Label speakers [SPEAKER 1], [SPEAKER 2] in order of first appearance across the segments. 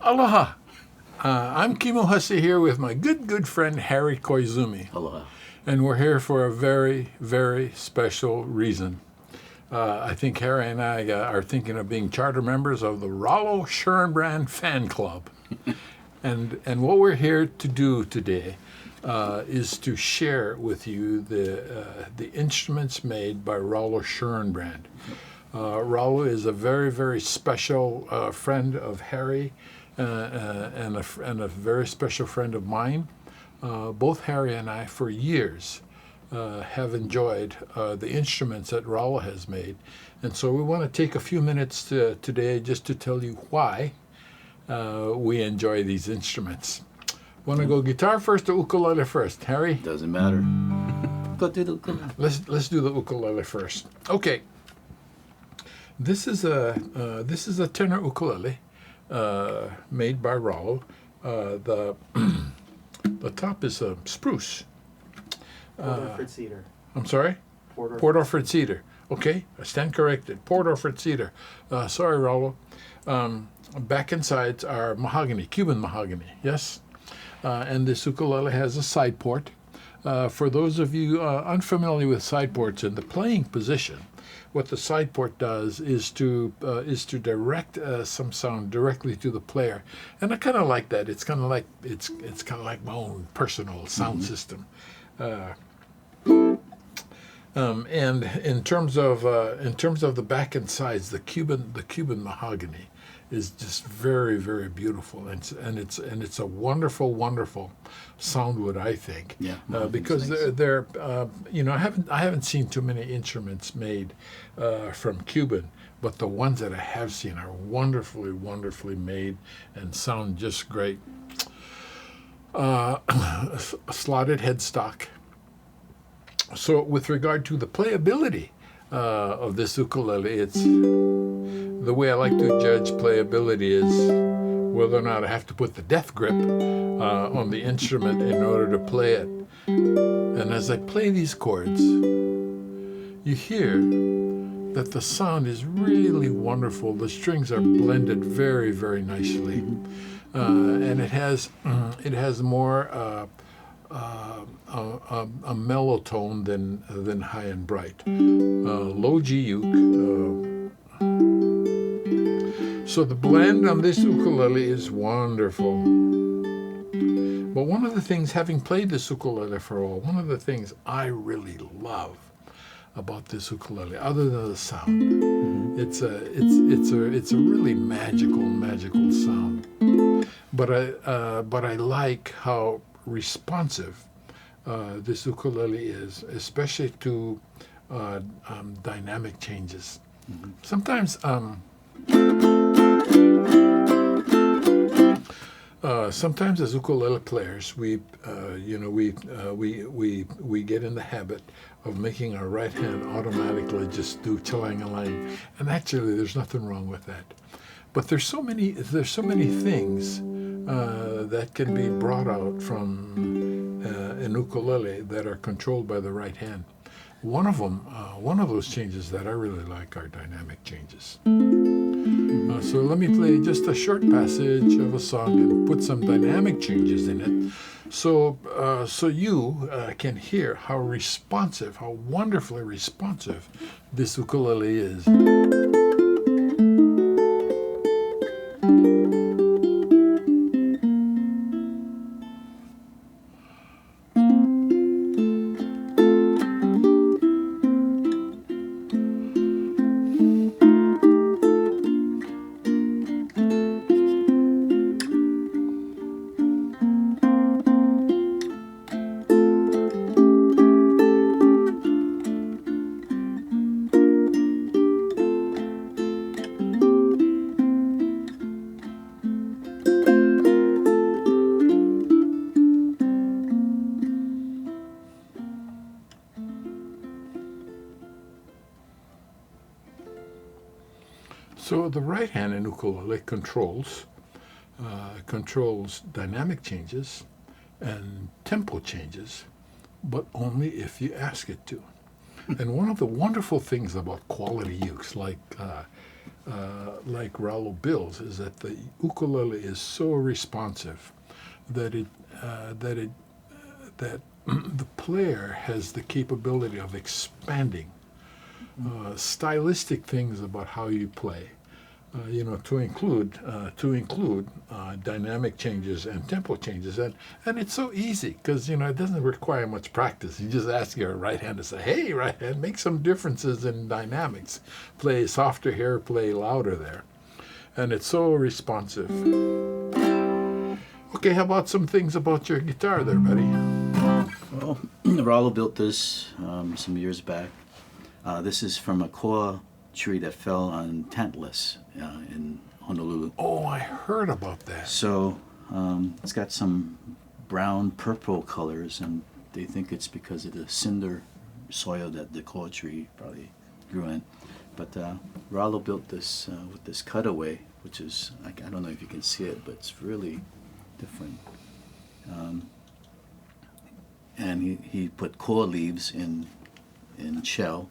[SPEAKER 1] Aloha. I'm Kimo Hussey here with my good friend Harry Koizumi.
[SPEAKER 2] Aloha.
[SPEAKER 1] And we're here for a very, very special reason. I think Harry and I are thinking of being charter members of the Rollo Scheurenbrand fan club. and what we're here to do today is to share with you the instruments made by Rollo Scheurenbrand. Rollo is a very, very special friend of Harry and a very special friend of mine. Both Harry and I, for years, have enjoyed the instruments that Rollo has made. And so we want to take a few minutes today just to tell you why we enjoy these instruments. Want to go guitar first or ukulele first, Harry?
[SPEAKER 2] Doesn't matter. Go do the ukulele.
[SPEAKER 1] Let's do the ukulele first. Okay. This is a tenor ukulele made by Rollo. The top is a spruce.
[SPEAKER 3] Port-Orford cedar.
[SPEAKER 1] I'm sorry? Port-Orford cedar. Okay, I stand corrected. Port-Orford cedar. Sorry, Rollo. Back and sides are mahogany, Cuban mahogany. Yes. And this ukulele has a side port. For those of you unfamiliar with side ports in the playing position, what the side port does is to direct some sound directly to the player, and I kind of like that. It's kind of like my own personal sound system. And in terms of the back and sides, the Cuban mahogany is just very, very beautiful, and it's a wonderful soundwood, I think.
[SPEAKER 2] Yeah,
[SPEAKER 1] because
[SPEAKER 2] nice.
[SPEAKER 1] they're I haven't seen too many instruments made from Cuban, but the ones that I have seen are wonderfully made and sound just great. Slotted headstock. So with regard to the playability of this ukulele, it's the way I like to judge playability is whether or not I have to put the death grip on the instrument in order to play it. And as I play these chords, you hear that the sound is really wonderful. The strings are blended very, very nicely, and it has more a mellow tone than high and bright. Low G uke. So the blend on this ukulele is wonderful. But one of the things, having played this ukulele for a while, one of the things I really love about this ukulele, other than the sound, it's a really magical sound. But I like how responsive this ukulele is, especially to dynamic changes. Sometimes as ukulele players, we get in the habit of making our right hand automatically just do chilang-a-lang, and actually there's nothing wrong with that. But there's so many things that can be brought out from an ukulele that are controlled by the right hand. One of those changes that I really like are dynamic changes. So let me play just a short passage of a song and put some dynamic changes in it, so you can hear how wonderfully responsive this ukulele is. So the right hand in ukulele controls dynamic changes and tempo changes, but only if you ask it to. And one of the wonderful things about quality ukes, like like Raul builds, is that the ukulele is so responsive that that the player has the capability of expanding stylistic things about how you play. To include dynamic changes and tempo changes, and it's so easy because it doesn't require much practice. You just ask your right hand to say, "Hey, right hand, make some differences in dynamics. Play softer here, play louder there," and it's so responsive. Okay, how about some things about your guitar, there, buddy?
[SPEAKER 2] Well, Rollo built this some years back. This is from a koa tree that fell on Tantalus in Honolulu.
[SPEAKER 1] Oh, I heard about that.
[SPEAKER 2] So it's got some brown purple colors, and they think it's because of the cinder soil that the koa tree probably grew in. But Rollo built this with this cutaway, which is, I don't know if you can see it, but it's really different. And he put koa leaves in shell.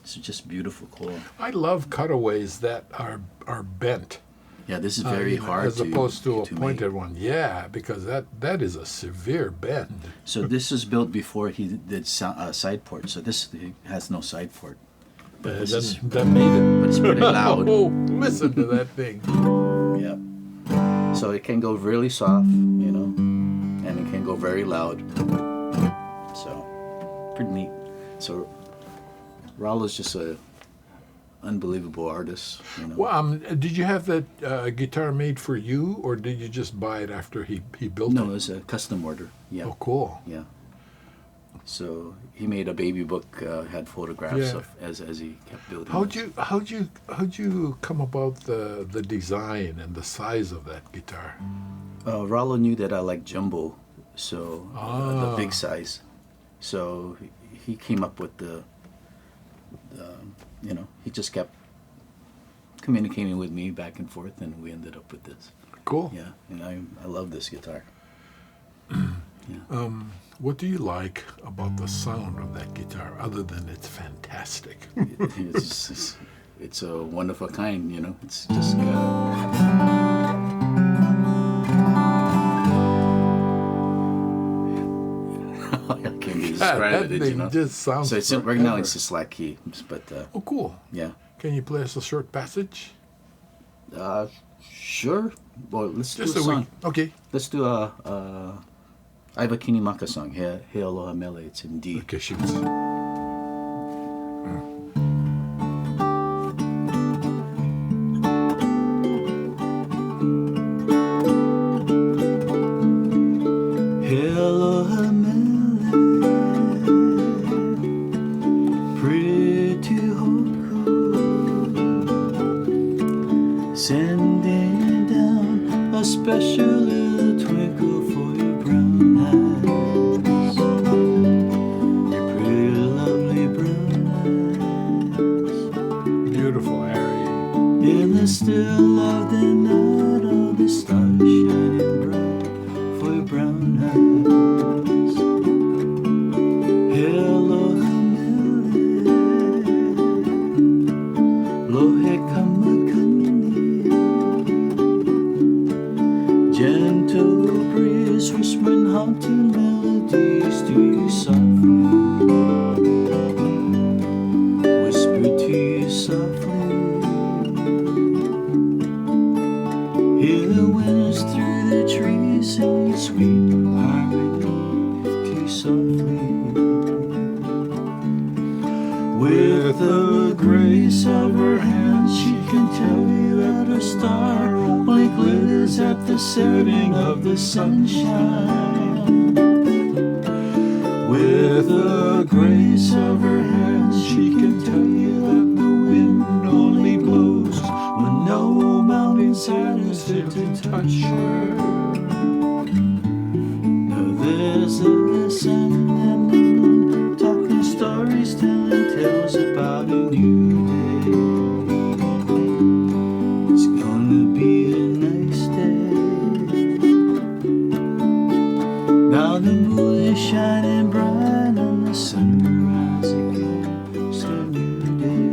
[SPEAKER 2] It's just beautiful koa.
[SPEAKER 1] I love cutaways that are bent.
[SPEAKER 2] Yeah, this is very hard
[SPEAKER 1] as opposed to a
[SPEAKER 2] make.
[SPEAKER 1] pointed one. Yeah, because that is a severe bend.
[SPEAKER 2] So this was built before he did side port. So this has no side port. But this is,
[SPEAKER 1] that made it.
[SPEAKER 2] but it's pretty loud.
[SPEAKER 1] Oh, listen to that thing.
[SPEAKER 2] Yeah. So it can go really soft, and it can go very loud. So pretty neat. So Rollo's just a unbelievable artist.
[SPEAKER 1] Well, did you have that guitar made for you, or did you just buy it after he built it?
[SPEAKER 2] No, it was a custom order. Yeah.
[SPEAKER 1] Oh, cool.
[SPEAKER 2] Yeah. So he made a baby book, had photographs of as he kept building.
[SPEAKER 1] How'd you come about the design and the size of that guitar?
[SPEAKER 2] Rollo knew that I like jumbo, so the big size. So he came up with he just kept communicating with me back and forth, and we ended up with this.
[SPEAKER 1] Cool.
[SPEAKER 2] Yeah, and I love this guitar.
[SPEAKER 1] What do you like about the sound of that guitar, other than it's fantastic?
[SPEAKER 2] It's a one of a kind, It's just I can't even describe it.
[SPEAKER 1] Thing just sounds.
[SPEAKER 2] So right now it's just slack key, but
[SPEAKER 1] oh, cool.
[SPEAKER 2] Yeah.
[SPEAKER 1] Can you play us a short passage?
[SPEAKER 2] Sure. Well, let's
[SPEAKER 1] Just
[SPEAKER 2] do a song.
[SPEAKER 1] Okay.
[SPEAKER 2] Let's do a Aiva Kinimaka song. He Aloha Mele. It's in D.
[SPEAKER 1] Okay, shoot.
[SPEAKER 2] He Aloha Mele, pretty hoku, sending down a special little twinkle for your brown eyes, your pretty lovely brown eyes.
[SPEAKER 1] Beautiful, Harry.
[SPEAKER 2] In the still of the night, all the stars shining bright for your brown eyes. Hello, Hamele, lohe kamakani, gentle breeze whispering haunting melodies to you softly, whisper to you softly. Hear the winds through the trees singing sweet harmony too softly. With the grace of her hand, she can tell you that a star only glitters at the setting of the sunshine. With the grace of her hand, she can tell you that the wind only blows when no mountainside is there to touch her. Now there's the sun and the moon talking stories, telling tales about a new day. It's gonna be a nice day. Now the moon is shining bright and the sun will rise again. It's a new day.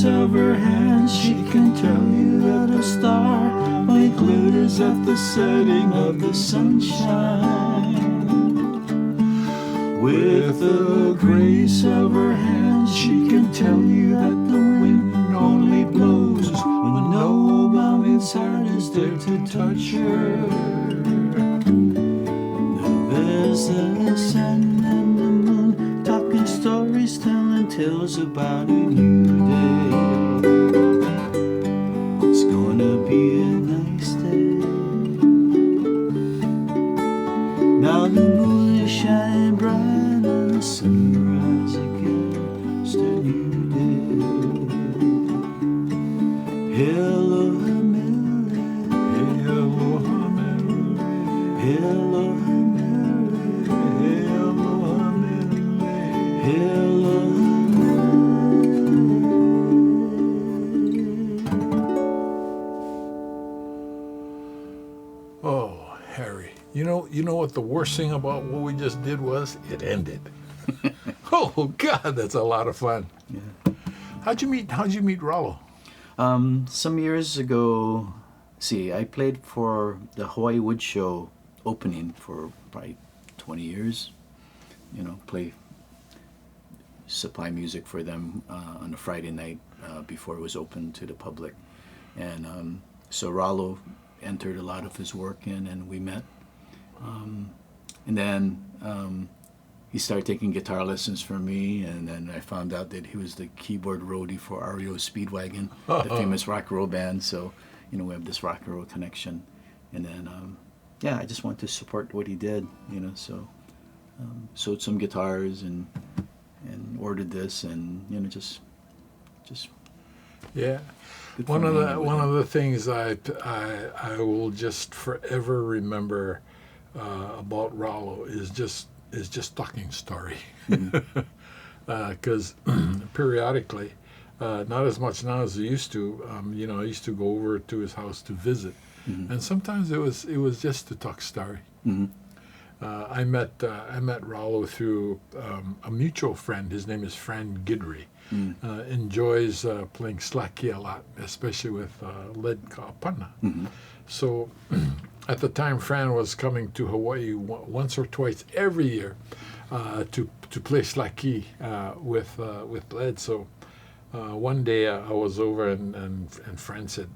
[SPEAKER 2] grace of her hand, she can tell you that a star only glitters at the setting of the sunshine. With the grace of her hand, she can tell you that the wind only blows when no moment's heart is there to touch her. There's the sun and the moon talking stories, telling tales about a new day. It's gonna be a nice day. Now the moon is shining bright and the sunrise against a new day. Hello, Mary. Hello, Mary. Hello, Mary. Hello, Mary. Hello, Mary.
[SPEAKER 1] Oh, Harry. You know what the worst thing about what we just did was? It ended. Oh God, that's a lot of fun.
[SPEAKER 2] Yeah.
[SPEAKER 1] How'd you meet Rollo?
[SPEAKER 2] Some years ago, I played for the Hawaii Wood Show opening for probably 20 years. Supply music for them on a Friday night before it was open to the public. And so Rollo entered a lot of his work in, and we met. And then he started taking guitar lessons from me, and then I found out that he was the keyboard roadie for REO Speedwagon, the famous rock and roll band. So, we have this rock and roll connection. And then, I just wanted to support what he did, so sewed some guitars and ordered this, and just
[SPEAKER 1] Yeah.
[SPEAKER 2] good
[SPEAKER 1] One
[SPEAKER 2] fun
[SPEAKER 1] of
[SPEAKER 2] hanging with him.
[SPEAKER 1] the things I will just forever remember about Rollo is just talking story, because periodically, not as much now as I used to. I used to go over to his house to visit, and sometimes it was just to talk story.
[SPEAKER 2] Mm-hmm.
[SPEAKER 1] I met Rollo through a mutual friend. His name is Fran Guidry. Enjoys playing slaki a lot, especially with lead kapana.
[SPEAKER 2] Mm-hmm.
[SPEAKER 1] So at the time, Fran was coming to Hawaii once or twice every year to play slaki with lead. So one day I was over and Fran said,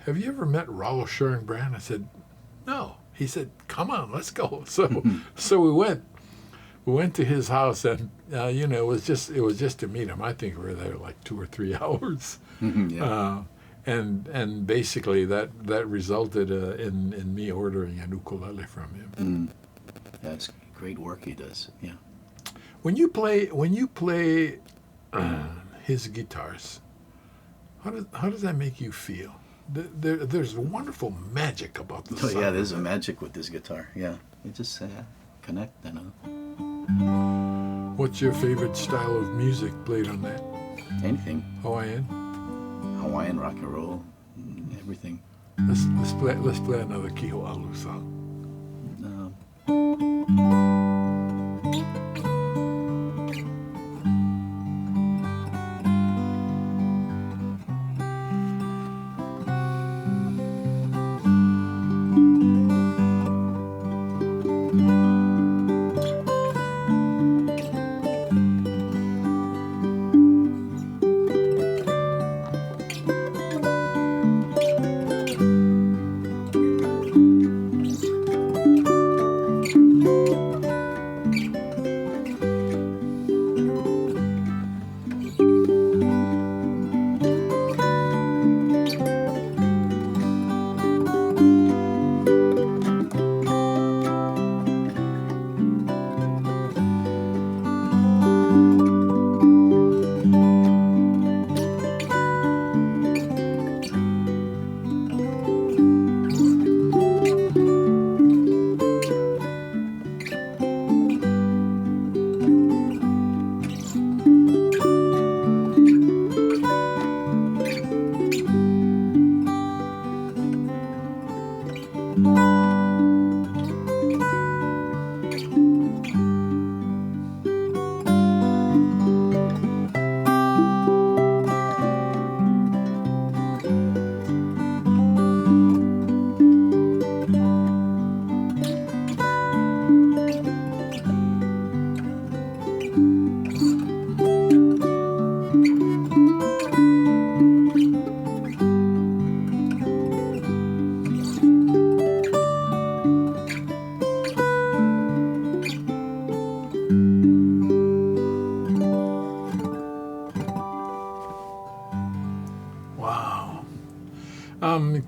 [SPEAKER 1] "Have you ever met Rollo Scheurenbrand?" I said, "No." He said, "Come on, let's go." So we went. We went to his house, and it was just to meet him. I think we were there like 2 or 3 hours,
[SPEAKER 2] Yeah.
[SPEAKER 1] and basically that resulted in me ordering an ukulele from him.
[SPEAKER 2] That's great work he does. Yeah.
[SPEAKER 1] When you play his guitars, how does that make you feel? There's wonderful magic about the
[SPEAKER 2] Oh
[SPEAKER 1] sound.
[SPEAKER 2] yeah, there's a magic with this guitar. Yeah, we just connect.
[SPEAKER 1] What's your favorite style of music played on that?
[SPEAKER 2] Anything,
[SPEAKER 1] Hawaiian?
[SPEAKER 2] Hawaiian rock and roll, everything.
[SPEAKER 1] Let's play another Kiho'alu song.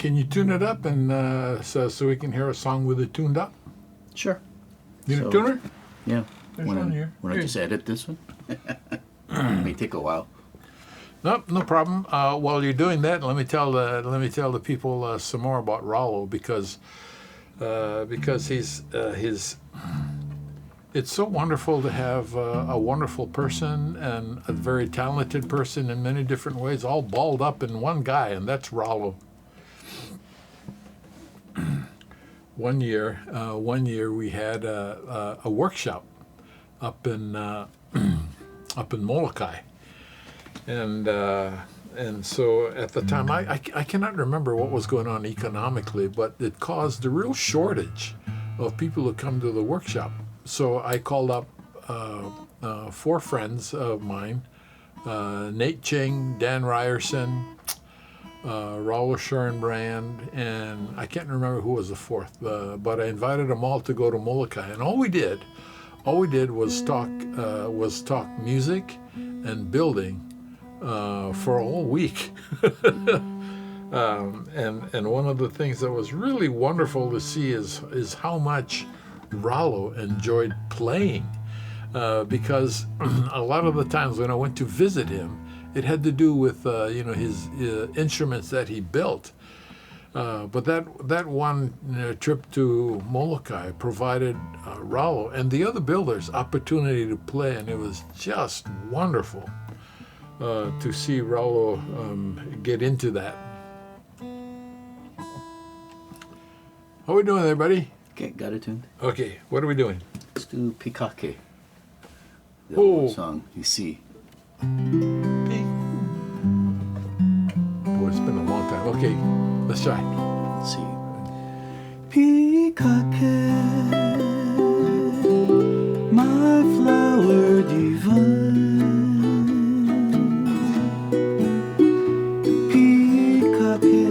[SPEAKER 1] can you tune it up and so we can hear a song with it tuned up?
[SPEAKER 2] Sure.
[SPEAKER 1] You
[SPEAKER 2] So-
[SPEAKER 1] a tuner?
[SPEAKER 2] Yeah.
[SPEAKER 1] There's one here.
[SPEAKER 2] When I
[SPEAKER 1] Here.
[SPEAKER 2] just edit this one? It may take a while.
[SPEAKER 1] No problem. While you're doing that, let me tell the people some more about Rollo because he's it's so wonderful to have a wonderful person and a very talented person in many different ways, all balled up in one guy, and that's Rollo. One year we had a workshop up in Molokai. And so at the time, I cannot remember what was going on economically, but it caused a real shortage of people who come to the workshop. So I called up 4 friends of mine, Nate Ching, Dan Ryerson, Raul Scheurenbrand, and I can't remember who was the 4th, but I invited them all to go to Molokai. And all we did was talk music and building for a whole week. And one of the things that was really wonderful to see is how much Rollo enjoyed playing, because a lot of the times when I went to visit him, it had to do with his instruments that he built. But that one trip to Molokai provided Rollo and the other builders opportunity to play, and it was just wonderful to see Rollo get into that. How are we doing there, buddy?
[SPEAKER 2] Okay, got it tuned.
[SPEAKER 1] Okay, what are we doing?
[SPEAKER 2] Let's do Pikake. The
[SPEAKER 1] Oh.
[SPEAKER 2] old song, you see.
[SPEAKER 1] Boy, it's been a long time. Okay, let's try.
[SPEAKER 2] Let's see. Pikake, my flower divine. Pikake,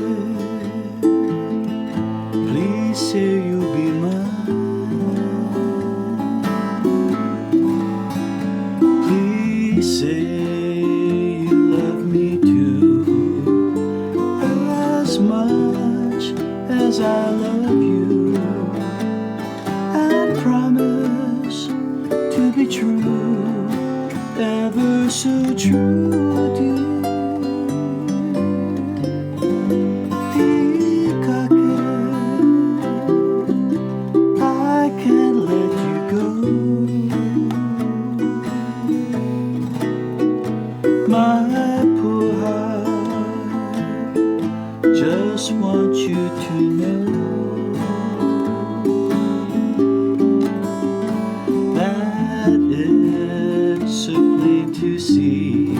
[SPEAKER 2] please say you'll be mine. Please say you love me too, as much as I love you, and promise to be true, ever so true, dear. Pikake, I can't let you go. My poor heart just want you to know that it's so plain to see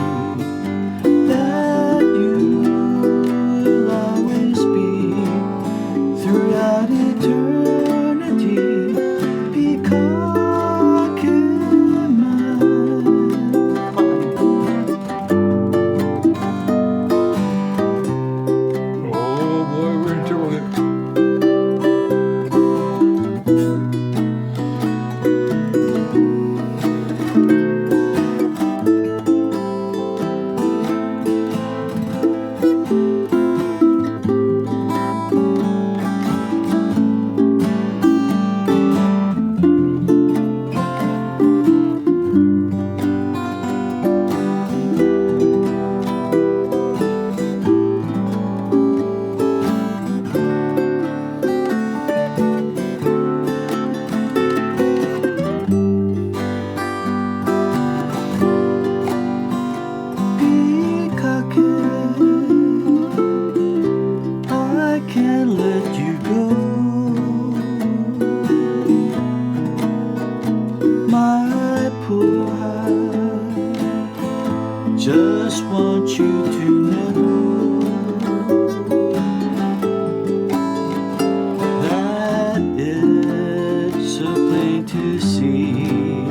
[SPEAKER 2] that you'll always be throughout eternity. Pikake,
[SPEAKER 1] Oh boy, we're in trouble here. Pikake, I can't let you go. My poor heart just want you to know that it's so plain to see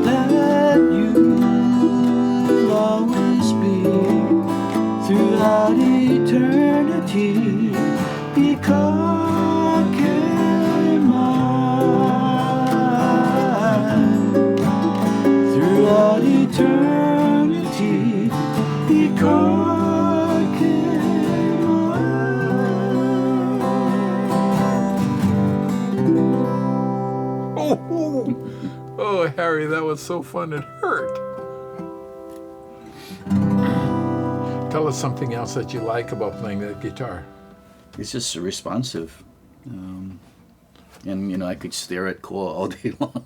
[SPEAKER 1] that you'll always be throughout eternity. Pikake, mine throughout eternity. Pikake, mine. Oh, Harry, that was so fun. It hurt. Tell us something else that you like about playing that guitar.
[SPEAKER 2] It's just responsive. And, I could stare at Ko all day long.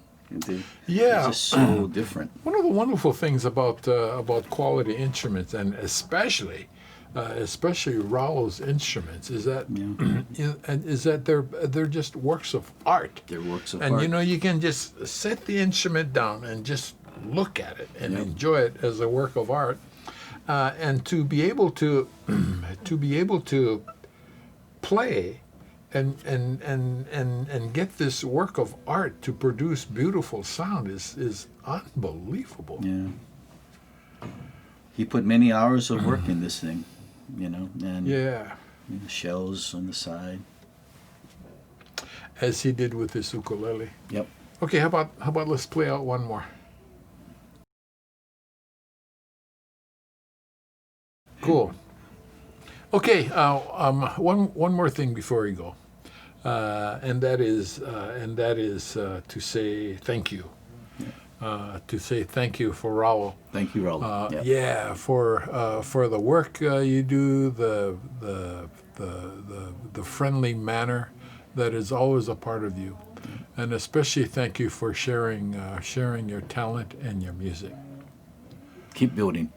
[SPEAKER 1] Yeah.
[SPEAKER 2] It's just so different.
[SPEAKER 1] One of the wonderful things about quality instruments, and especially Rollo's instruments, is that they're just works of art.
[SPEAKER 2] They're works of
[SPEAKER 1] and
[SPEAKER 2] art.
[SPEAKER 1] You can just set the instrument down and just look at it and enjoy it as a work of art, and to be able to play and get this work of art to produce beautiful sound is unbelievable.
[SPEAKER 2] Yeah. He put many hours of work in this thing, and shells on the side.
[SPEAKER 1] As he did with his ukulele.
[SPEAKER 2] Yep.
[SPEAKER 1] Okay, how about let's play out one more. Cool. Okay, one more thing before we go, and that is to say thank you. To say thank you for Rollo.
[SPEAKER 2] Thank you, Rollo.
[SPEAKER 1] Yeah, for the work you do, the friendly manner that is always a part of you, and especially thank you for sharing your talent and your music.
[SPEAKER 2] Keep building.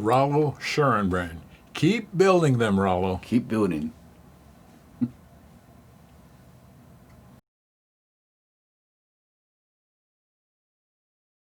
[SPEAKER 1] Rollo Scheurenbrand. Keep building them, Rollo.
[SPEAKER 2] Keep building.